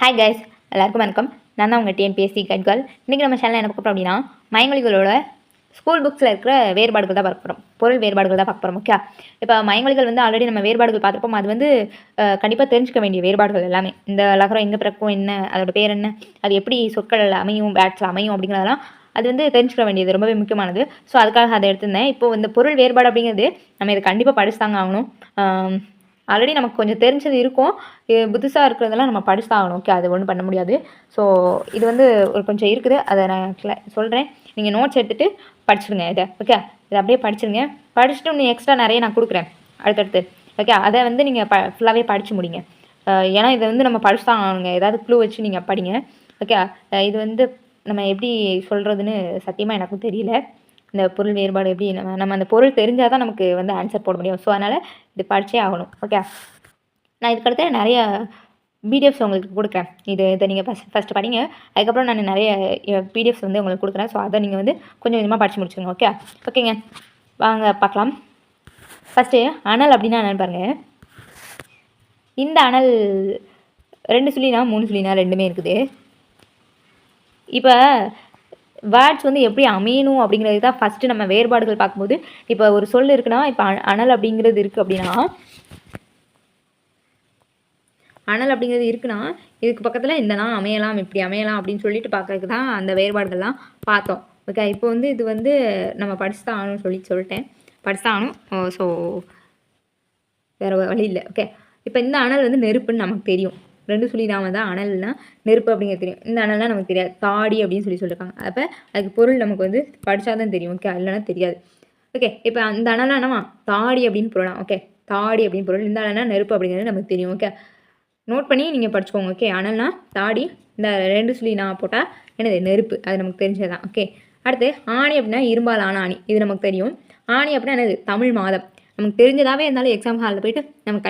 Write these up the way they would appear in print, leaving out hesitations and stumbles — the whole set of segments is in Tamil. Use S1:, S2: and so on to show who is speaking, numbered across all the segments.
S1: ஹாய் கைஸ், எல்லாருக்கும் வணக்கம். நான் தான் உங்கள் டிஎன்பிஎஸ்சி கைட்கள். இன்றைக்கி நம்ம சேனலில் என்ன பார்க்க போகிறோம் அப்படின்னா, மயங்கொலிகளோட ஸ்கூல் புக்ஸில் இருக்கிற வேறுபாடுகள் தான் பார்க்க போகிறோம். பொருள் வேறுபாடுகள் தான் பார்க்க போகிறோம். ஓகே, இப்போ மயங்கொலிகள் வந்து ஆல்ரெடி நம்ம வேறுபாடுகள் பார்த்துருப்போம். அது வந்து கண்டிப்பாக தெரிஞ்சுக்க வேண்டிய வேறுபாடுகள் எல்லாமே. இந்த லகரம் எங்கே பிறக்கும், என்ன அதோட பேர் என்ன, அது எப்படி சொற்கள் அமையும், பேட்ஸில் அமையும் அப்படிங்கிறதெல்லாம் அது வந்து தெரிஞ்சுக்க வேண்டியது ரொம்பவே முக்கியமானது. ஸோ அதுக்காக அதை எடுத்திருந்தேன். இப்போது இந்த பொருள் வேறுபாடு அப்படிங்கிறது நம்ம இதை கண்டிப்பாக படிச்சு தாங்க ஆகணும். ஆல்ரெடி நமக்கு கொஞ்சம் தெரிஞ்சது இருக்கும், புதுசாக இருக்கிறதெல்லாம் நம்ம படிச்சு தான் ஆகணும். ஓகே, அது ஒன்றும் பண்ண முடியாது. ஸோ இது வந்து ஒரு கொஞ்சம் இருக்குது, அதை நான் சொல்கிறேன். நீங்கள் நோட்ஸ் எடுத்துகிட்டு படிச்சுடுங்க இதை. ஓகே, இதை அப்படியே படிச்சுடுங்க. படிச்சுட்டு இன்னும் எக்ஸ்ட்ரா நிறைய நான் கொடுக்குறேன் அடுத்தடுத்து. ஓகே, அதை வந்து நீங்கள் ஃபுல்லாகவே படித்து முடிங்க. ஏன்னா இதை வந்து நம்ம படிச்சு தான் ஆகணுங்க. ஏதாவது க்ளூ வச்சு நீங்கள் படிங்க. ஓகே, இது வந்து நம்ம எப்படி சொல்கிறதுன்னு சத்தியமாக எனக்கும் தெரியல. இந்த பொருள் வேறுபாடு எப்படி நம்ம அந்த பொருள் தெரிஞ்சால் தான் நமக்கு வந்து ஆன்சர் போட முடியும். ஸோ அதனால் இது படித்தே ஆகணும். ஓகே, நான் இதுக்கடுத்து நிறைய பிடிஎஃப்ஸ் உங்களுக்கு கொடுக்குறேன். இதை நீங்கள் ஃபஸ்ட்டு படிங்க. அதுக்கப்புறம் நான் நிறைய பிடிஎஃப்ஸ் வந்து உங்களுக்கு கொடுக்குறேன். ஸோ அதை நீங்கள் வந்து கொஞ்சம் கொஞ்சமாக படித்து முடிச்சுங்க. ஓகேங்க, வாங்க பார்க்கலாம். ஃபஸ்ட்டு அனல் அப்படின்னா என்னென்னு பாருங்கள். இந்த அனல் 2 சுழினா 3 சுழினா ரெண்டுமே இருக்குது. இப்போ வேர்ட்ஸ் வந்து எப்படி அமையணும் அப்படிங்கிறது தான் ஃபஸ்ட்டு நம்ம வேறுபாடுகள் பார்க்கும்போது. இப்போ ஒரு சொல் இருக்குன்னா, இப்போ அனல் அப்படிங்கிறது இருக்குது அப்படின்னா, அனல் அப்படிங்கிறது இருக்குன்னா இதுக்கு பக்கத்தில் இந்த நான் அமையலாம், இப்படி அமையலாம் அப்படின்னு சொல்லிட்டு பார்க்கறதுக்கு தான் அந்த வேறுபாடுகள்லாம் பார்த்தோம். ஓகே, இப்போ வந்து இது வந்து நம்ம படிச்சு தான் ஆகணும்னு சொல்லிட்டேன். படிச்சு தான் ஆகணும். ஸோ வேறு வழி இல்லை. ஓகே, இப்போ இந்த அனல் வந்து நெருப்புன்னு நமக்கு தெரியும். 2 சுழினாம தான் அனல்னா நெருப்பு அப்படிங்கிறது தெரியும். இந்த அனல்னால் நமக்கு தெரியாது. தாடி அப்படின்னு சொல்லியிருக்காங்க. அப்போ அதுக்கு பொருள் நமக்கு வந்து படித்தா தான் தெரியும். ஓகே, இல்லைனா தெரியாது. ஓகே, இப்போ அந்த அனலாம் என்னவா தாடி அப்படின்னு பொருளாம். ஓகே, தாடி அப்படின்னு பொருள். இந்த அனல்னா நெருப்பு அப்படிங்கிறது நமக்கு தெரியும். ஓகே, நோட் பண்ணி நீங்கள் படிச்சுக்கோங்க. ஓகே, அனல்னா தாடி, இந்த 2 சுழினா போட்டால் என்னது நெருப்பு, அது நமக்கு தெரிஞ்சது தான். ஓகே, அடுத்து ஆணி அப்படின்னா இரும்பால் ஆன ஆணி, இது நமக்கு தெரியும். ஆணி அப்படின்னா என்னது தமிழ் மாதம். நமக்கு தெரிஞ்சதாகவே இருந்தாலும் எக்ஸாம் ஹாலில் போய்ட்டு நமக்கு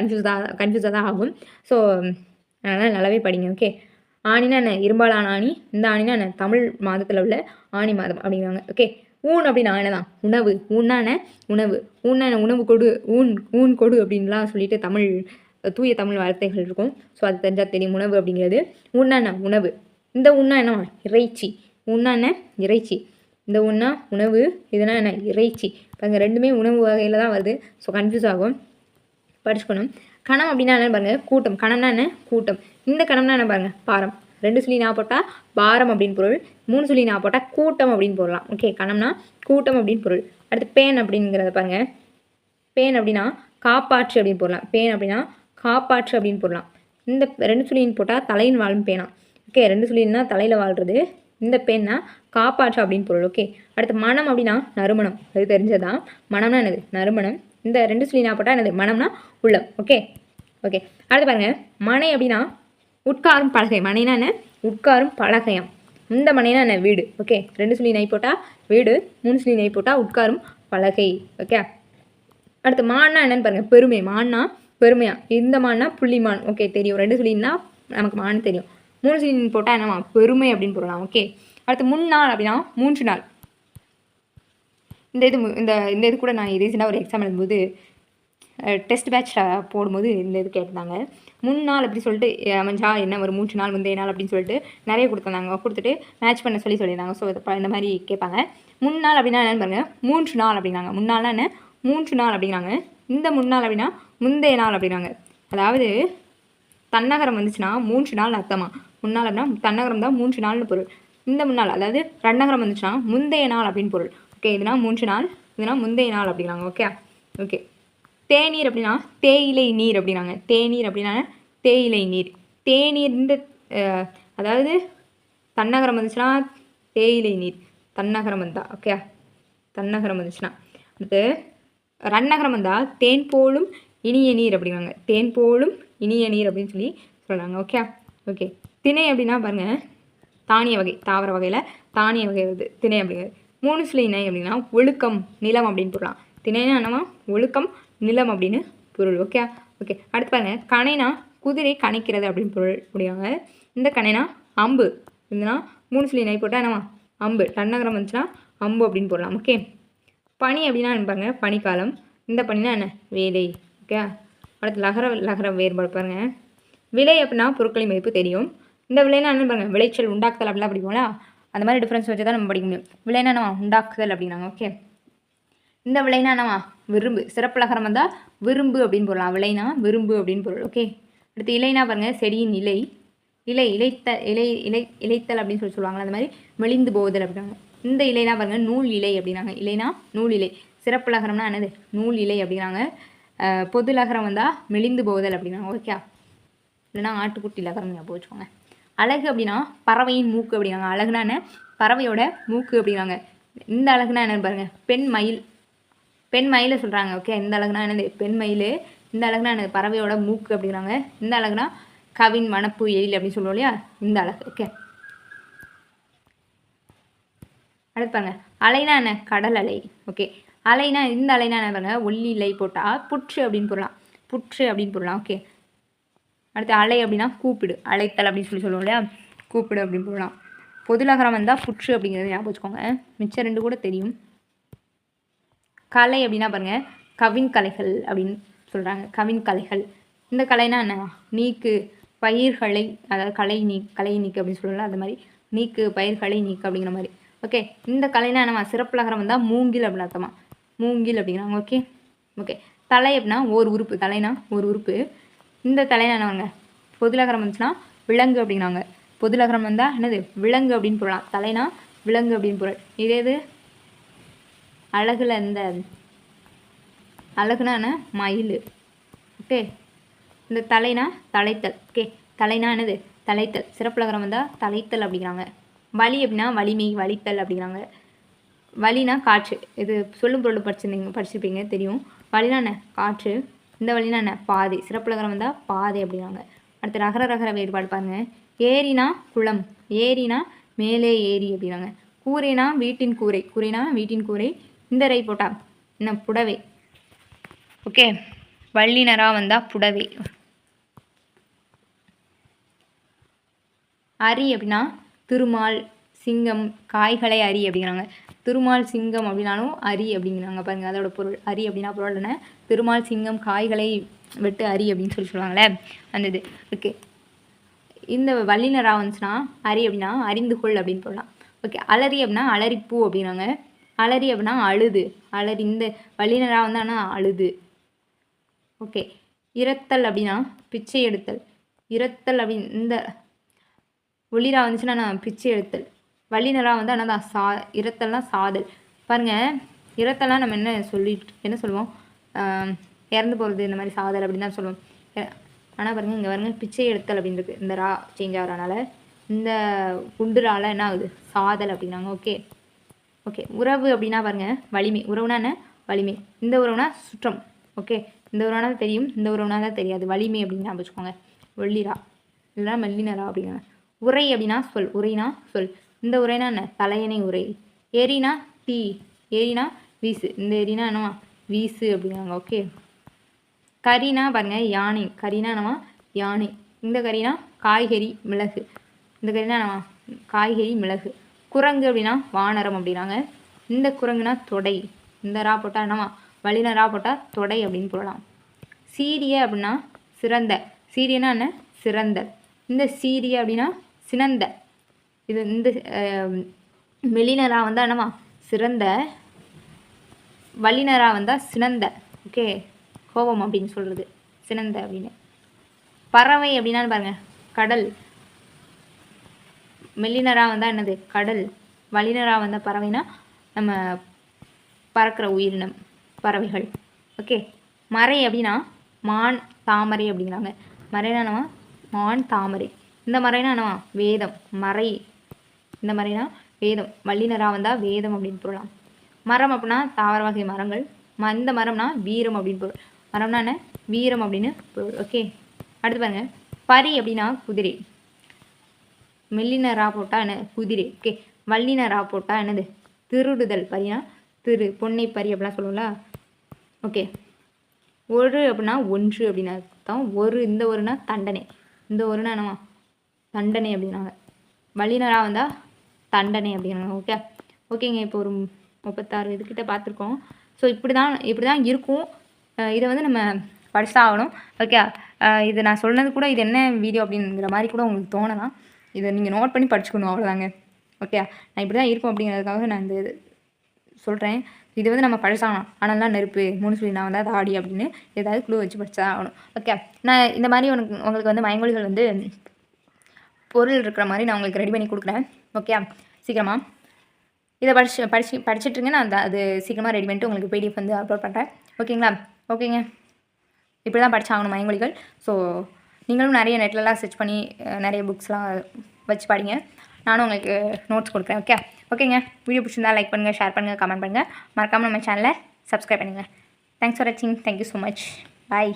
S1: கன்ஃபியூஸாக தான் ஆகும். ஸோ அதனால் நல்லாவே படிங்க. ஓகே, ஆணினா என்ன இரும்பாலான ஆணி, இந்த ஆணினா என்ன தமிழ் மாதத்தில் உள்ள ஆணி மாதம் அப்படிங்கிறாங்க. ஓகே, ஊன் அப்படின்னா என்னதான் உணவு. ஊன்னான உணவு, ஊன்னான உணவு கொடு, ஊன் கொடு அப்படின்லாம் சொல்லிட்டு தூய தமிழ் வார்த்தைகள் இருக்கும். ஸோ அது தெரிஞ்சால் தெரியும் உணவு அப்படிங்கிறது. ஊன்னான உணவு, இந்த உண்ணா என்னவா இறைச்சி. ஊன்னான இறைச்சி, இந்த உண்ணா உணவு, இதுனா என்ன இறைச்சி. இப்போ அங்கே ரெண்டுமே உணவு வகையில் தான் வருது. ஸோ கன்ஃபியூஸ் ஆகும், படிச்சுக்கணும். கணம் அப்படின்னா என்ன பாருங்கள், கூட்டம். கணம்னா என்ன கூட்டம். இந்த கணம்னா என்ன பாருங்கள் பாரம். 2 சுழி நான் போட்டால் பாரம் அப்படின்னு பொருள், 3 சுழி நான் போட்டால் கூட்டம் அப்படின்னு போடலாம். ஓகே, கணம்னா கூட்டம் அப்படின்னு பொருள். அடுத்து பேன் அப்படிங்கிறத பாருங்கள். பேன் அப்படின்னா காப்பாற்று அப்படின்னு போடலாம். பேன் அப்படின்னா காப்பாற்று அப்படின்னு போடலாம். இந்த 2 சுழின்னு போட்டால் தலையின் வாழும் பேனா. ஓகே, 2 சுழின்னா தலையில் வாழ்கிறது. இந்த பேன்னா காப்பாற்று அப்படின்னு பொருள். ஓகே, அடுத்து மனம் அப்படின்னா நறுமணம், அது தெரிஞ்சதான். மனம்னா என்னது நறுமணம். இந்த 2 சுழினா போட்டால் என்னது மனம்னா உள்ளம். ஓகே, அடுத்து பாருங்கள். மனை அப்படின்னா உட்காரும் பலகை. மனைனா என்ன உட்காரும் பலகையாம். இந்த மனைனா என்ன வீடு. ஓகே, 2 சுழி நை போட்டால் வீடு, 3 சுழி நை போட்டால் உட்காரும் பலகை. ஓகே, அடுத்து மான்னா என்னன்னு பாருங்கள் பெருமை. மான்னா பெருமையா. இந்த மான்னா புள்ளிமான். ஓகே, தெரியும். 2 சுழின்னா நமக்கு மான் தெரியும். 3 சுழி போட்டால் என்னவா பெருமை அப்படின்னு போடலாம். ஓகே, அடுத்து முன்னாள் அப்படின்னா 3 நாள். இந்த இது கூட நான் ரீசெண்டாக ஒரு எக்ஸாம் எழுதும்போது டெஸ்ட் பேட்சில் போடும்போது இந்த இது கேட்டிருந்தாங்க. முன்னாள் அப்படி சொல்லிட்டு அமைஞ்சா என்ன ஒரு 3 நாள் முந்தைய நாள் அப்படின்னு சொல்லிட்டு நிறைய கொடுத்துட்டு மேட்ச் பண்ண சொல்லியிருந்தாங்க. ஸோ இந்த மாதிரி கேட்பாங்க. முன்னாள் அப்படின்னா என்னென்னு பாருங்கள் 3 நாள் அப்படிங்கிறாங்க. முன்னாள்னா என்ன 3 நாள் அப்படிங்கிறாங்க. இந்த முன்னாள் அப்படின்னா முந்தைய நாள் அப்படிங்கிறாங்க. அதாவது தன்னகரம் வந்துச்சுன்னா 3 நாள் அர்த்தமா. முன்னாள் அப்படின்னா தன்னகரம் தான் 3 நாள்னு பொருள். இந்த முன்னாள் அதாவது ரெண்டகரம் வந்துச்சுன்னா முந்தைய நாள் அப்படின்னு பொருள். ஓகே, இதுனா 3 நாள், இதுனா முந்தைய நாள் அப்படிங்கிறாங்க. ஓகே, தேநீர் அப்படின்னா தேயிலை நீர் அப்படிங்கிறாங்க. தேநீர் அப்படின்னா தேயிலை நீர். தேநீர் இந்த அதாவது தன்னகரம் வந்துச்சுன்னா தேயிலை நீர், தன்னகரம் வந்தா. ஓகே, தன்னகரம் வந்துச்சுன்னா. அடுத்து ரன்னகரம் வந்தால் தேன் போலும் இனிய நீர் அப்படிங்கிறாங்க. தேன் போலும் இனிய நீர் அப்படின்னு சொல்லி சொல்கிறாங்க. ஓகே, திணை அப்படின்னா பாருங்கள் தானிய வகை, தாவர வகையில் தானிய வகை வருது திணை அப்படிங்கிறது. 3 சுழி இணை அப்படின்னா ஒழுக்கம் நிலம் அப்படின்னு போடலாம். திணைனா என்னவா ஒழுக்கம் நிலம் அப்படின்னு பொருள். ஓகே, அடுத்து பாருங்கள். கணைனா குதிரை கணைக்கிறது அப்படின்னு பொருள் முடியாங்க. இந்த கணைனா அம்பு. இதுனா 3 சுழி இணை போட்டால் என்னவா அம்பு. தன்னகரம் வந்துச்சுன்னா அம்பு அப்படின்னு போடலாம். ஓகே, பனி அப்படின்னா என்ன பாருங்கள் பனிக்காலம். இந்த பனினா என்ன வேலை. ஓகே, அடுத்து லகர வேறுபாடு பாருங்கள். விலை அப்படின்னா பொருட்களின் மதிப்பு தெரியும். இந்த விளைனா என்ன பாருங்க, விளைச்சல் உண்டாக்குதல் அப்படிலாம் படிப்போம்ல, அந்த மாதிரி டிஃப்ரென்ஸ் வச்சு தான் நம்ம படிக்க முடியும். விளைனா என்னவா, உண்டாக்குதல் அப்படிங்கிறாங்க. ஓகே, இந்த விளைனா என்னவா, விரும்பு. சிறப்புலகரம் வந்தால் விரும்பு அப்படின்னு போடலாம். விளைனா விரும்பு அப்படின்னு பொருள். ஓகே, அடுத்து இலைனா பாருங்க, செடியின் இலை. இலை இலைத்தல் அப்படின்னு சொல்லுவாங்களா, அந்த மாதிரி மெலிந்து போகுதல் அப்படின்னாங்க. இந்த இலைனா பாருங்க, நூல் இலை அப்படின்னாங்க. இலைனா நூல் இலை. சிறப்புலகரம்னா என்னது, நூல் இலை அப்படிங்கிறாங்க. பொதுலகரம் வந்தால் மெலிந்து போகுதல் அப்படின்னாங்க. ஓகே, இல்லைன்னா ஆட்டுக்குட்டி லகரம் ஞாபகம் வச்சுக்கோங்க. அழகு அப்படின்னா பறவையின் மூக்கு அப்படிங்கிறாங்க. அழகுனா என்ன, பறவையோட மூக்கு அப்படிங்கிறாங்க. இந்த அழகுனா என்னன்னு பாருங்க, பெண் மயிலை சொல்கிறாங்க. ஓகே, இந்த அழகுனா என்னது, பெண் மயில். இந்த அழகுனா என்னது, பறவையோட மூக்கு அப்படிங்கிறாங்க. இந்த அழகுனா கவின் வனப்பு எழில் அப்படின்னு சொல்லுவோம் இல்லையா, இந்த அழகு. ஓகே, அடுத்து பாருங்க, அலைனா என்ன, கடல் அலை. ஓகே, அலைனா இந்த அலைனா என்ன பாருங்க, ஒல்லி இலை போட்டால் புற்று அப்படின்னு போடலாம். புற்று அப்படின்னு போடலாம். ஓகே, அடுத்து அலை அப்படின்னா கூப்பிடு, அழைத்தல் அப்படின்னு சொல்லுவோம் இல்லையா, கூப்பிடு அப்படின்னு போடலாம். பொதுலகரம் வந்தால் புற்று அப்படிங்கிறது ஞாபகம் வச்சுக்கோங்க. மிச்சம் 2 கூட தெரியும். கலை அப்படின்னா பாருங்கள், கவின் கலைகள் அப்படின்னு சொல்கிறாங்க. கவின் கலைகள். இந்த கலைனா என்ன, நீக்கு பயிர்களை, அதாவது கலை நீக்கு அப்படின்னு சொல்லலாம். அந்த மாதிரி நீக்கு பயிர்களை நீக்கு அப்படிங்கிற மாதிரி. ஓகே, இந்த கலைனா என்னவா, சிறப்புலகரம் வந்தால் மூங்கில் அப்படின்னு அர்த்தமா, மூங்கில் அப்படிங்கிறாங்க. ஓகே ஓகே, தலை அப்படின்னா ஒரு உறுப்பு, தலைனா ஒரு உறுப்பு. இந்த தலைனா என்னவாங்க, பொதுலகரம் வந்துச்சுன்னா விலங்கு அப்படிங்கிறாங்க. பொதுலகரம் வந்தால் என்னது, விலங்கு அப்படின்னு போடலாம். தலைனா விலங்கு அப்படின்னு பொருள். இதே அழகுல இந்த அழகுனா என்ன, மயில். ஓகே, இந்த தலைனா தலைத்தல். ஓகே, தலைனா என்னது, தலைத்தல். சிறப்புலகரம் வந்தால் தலைத்தல் அப்படிங்கிறாங்க. வலி அப்படின்னா வலிமை, வலித்தல் அப்படிங்கிறாங்க. வலினா காற்று. இது சொல்லும் பொருள் படிச்சிருப்பீங்க தெரியும். வலினா என்ன, காற்று. இந்த வலினா என்ன, பாதை. சிறப்புலகரம் வந்தால் பாதை அப்படிங்கிறாங்க. அடுத்து ரகர வேறுபாடு பாருங்க. ஏரினா குளம், ஏரினா மேலே ஏரி அப்படிங்கிறாங்க. கூரைனா வீட்டின் கூரை, கூரைனா வீட்டின் கூரை. இந்த ரை போட்டா என்ன, புடவை. ஓகே, வள்ளினரா வந்தால் புடவை. அரி அப்படின்னா திருமால், சிங்கம், காய்களை அரி அப்படிங்கிறாங்க. திருமால் சிங்கம் அப்படின்னாலும் அரி அப்படிங்கிறாங்க. பாருங்கள், அதோட பொருள். அரி அப்படின்னா பொருள் என்ன, திருமால் சிங்கம் காய்களை வெட்டு அரி அப்படின்னு சொல்லுவாங்களே, அந்த இது. ஓகே, இந்த வல்லினரா வந்துச்சுன்னா அரி அப்படின்னா அறிந்து கொள் அப்படின்னு சொல்லலாம். ஓகே, அலரி அப்படின்னா அலரிப்பூ அப்படிங்கிறாங்க. அலரி அப்படின்னா அழுது, அலரி. இந்த வல்லினரா வந்து ஆனால் அழுது. ஓகே, இரத்தல் அப்படின்னா பிச்சை எடுத்தல். இரத்தல் அப்படின்னு இந்த ஒளிரா வந்துச்சுன்னா நான் பிச்சை எடுத்தல். வல்லினரா வந்து ஆனால் தான் இரத்தல்னா சாதல். பாருங்கள், இரத்தல்லாம் நம்ம என்ன சொல்லுவோம், இறந்து போகிறது, இந்த மாதிரி சாதல் அப்படின்னு தான் சொல்லுவோம். ஆனால் பாருங்கள், இங்கே பாருங்கள், பிச்சை எடுத்தல் அப்படின்னு இருக்குது. இந்த ரா சேஞ்ச் ஆகிறனால இந்த குண்டுரால என்ன ஆகுது, சாதல் அப்படின்னாங்க. ஓகே ஓகே, உறவு அப்படின்னா பாருங்கள், வலிமை. உறவுனா என்ன, வலிமை. இந்த உறவுனா சுற்றம். ஓகே, இந்த உறவுனா தான் தெரியும், இந்த உறவுனா தான் தெரியாது. வலிமை அப்படின்னு வச்சுக்கோங்க. ஒல்லிரா இல்லைனா மெல்லினரா அப்படிங்கிறாங்க. உரை அப்படின்னா சொல், உரைனா சொல். இந்த உரைனா என்ன, தலையணை உரை. ஏரினா தீ, ஏரினா வீசு. இந்த ஏரினா என்னவா, வீசு அப்படிங்கிறாங்க. ஓகே, கறினா பாருங்கள், யானை. கறினா என்னவா, யானை. இந்த கறினா காய்கறி, மிளகு. இந்த கறினா என்னவா, காய்கறி, மிளகு. குரங்கு அப்படின்னா வானரம் அப்படிங்கிறாங்க. இந்த குரங்குனா தொடை. இந்த ரா போட்டால் என்னவா, வல்லின ரா போட்டால் தொடை அப்படின்னு போடலாம். சீரிய அப்படின்னா சிறந்த. சீரியனா என்ன, சிறந்த. இந்த சீரிய அப்படின்னா சினந்த. இது இந்த மெலினரா வந்தால் என்னவா, சிறந்த. வல்லினரா வந்தால் சினந்த. ஓகே, கோபம் அப்படின்னு சொல்கிறது, சினந்த அப்படின்னு. பறவை அப்படின்னான்னு பாருங்கள், கடல். மெல்லினரா வந்தால் என்னது, கடல். வல்லினரா வந்தால் பறவைனா நம்ம பறக்கிற உயிரினம், பறவைகள். ஓகே, மறை அப்படின்னா மான், தாமரை அப்படிங்கிறாங்க. மறைனா என்னவா, மான், தாமரை. இந்த மறைனா என்னவா, வேதம். மறை, இந்த மறைனா வேதம். வல்லினரா வந்தால் வேதம் அப்படின்னு போடலாம். மரம் அப்படின்னா தாவர வகை மரங்கள். இந்த மரம்னா வீரம் அப்படின்னு பொருள். மரம்னா என்ன, வீரம் அப்படின்னு பொருள். ஓகே, அடுத்து பாருங்க, பரி அப்படின்னா குதிரை. மெல்லினரா போட்டால் என்ன, குதிரை. ஓகே, வல்லினரா போட்டால் என்னது, திருடுதல். பரினா திரு, பொன்னை பரி அப்படிலாம் சொல்லுவோம்ல. ஓகே, ஒரு அப்படின்னா ஒன்று அப்படின்னு அர்த்தம். ஒரு, இந்த ஒருனா தண்டனை. இந்த ஒருனா என்னவா, தண்டனை அப்படின்னாங்க. வல்லினரா வந்தால் தண்டனை அப்படிங்கிறாங்க. ஓகே ஓகேங்க, இப்போ ஒரு 36 இதுக்கிட்ட பார்த்துருக்கோம். ஸோ இப்படி தான் இருக்கும். இதை வந்து நம்ம படிச்சா ஆகணும். ஓகே, இது நான் சொன்னது கூட இது என்ன வீடியோ அப்படிங்கிற மாதிரி கூட உங்களுக்கு தோணலாம். இதை நீங்கள் நோட் பண்ணி படிச்சுக்கணும் அவ்வளோதாங்க. ஓகே, நான் இப்படி தான் இருப்போம் அப்படிங்கிறதுக்காக நான் இந்த சொல்கிறேன். இது வந்து நம்ம படிச்சாகணும். அனல்லாம் நெருப்பு, 3 சுழி நான் வந்தால் தாடி அப்படின்னு ஏதாவது க்ளூ வச்சு படிச்சா ஆகணும். ஓகே, நான் இந்த மாதிரி உங்களுக்கு வந்து மயங்கொலிகள் வந்து பொருள் இருக்கிற மாதிரி நான் உங்களுக்கு ரெடி பண்ணி கொடுக்குறேன். ஓகே, சீக்கிரமாக இதை படிச்சுட்ருங்க. நான் அது சீக்கிரமாக ரெடி பண்ணிட்டு உங்களுக்கு பிடிஎஃப் வந்து அப்லோட் பண்ணுறேன். ஓகேங்களா? ஓகேங்க, இப்படி தான் படிச்சாகணும் மயங்கொலிகள். ஸோ நீங்களும் நிறைய நெட்லலாம் சர்ச் பண்ணி நிறைய புக்ஸ்லாம் வச்சு படிங்க. நானும் உங்களுக்கு நோட்ஸ் கொடுக்குறேன். ஓகேங்க, வீடியோ பிடிச்சிருந்தா லைக் பண்ணுங்கள், ஷேர் பண்ணுங்கள், கமெண்ட் பண்ணுங்கள். மறக்காமல் நம்ம சேனலை சப்ஸ்கிரைப் பண்ணுங்கள். தேங்க்ஸ் ஃபார் வாட்சிங். Thank you so much. பாய்.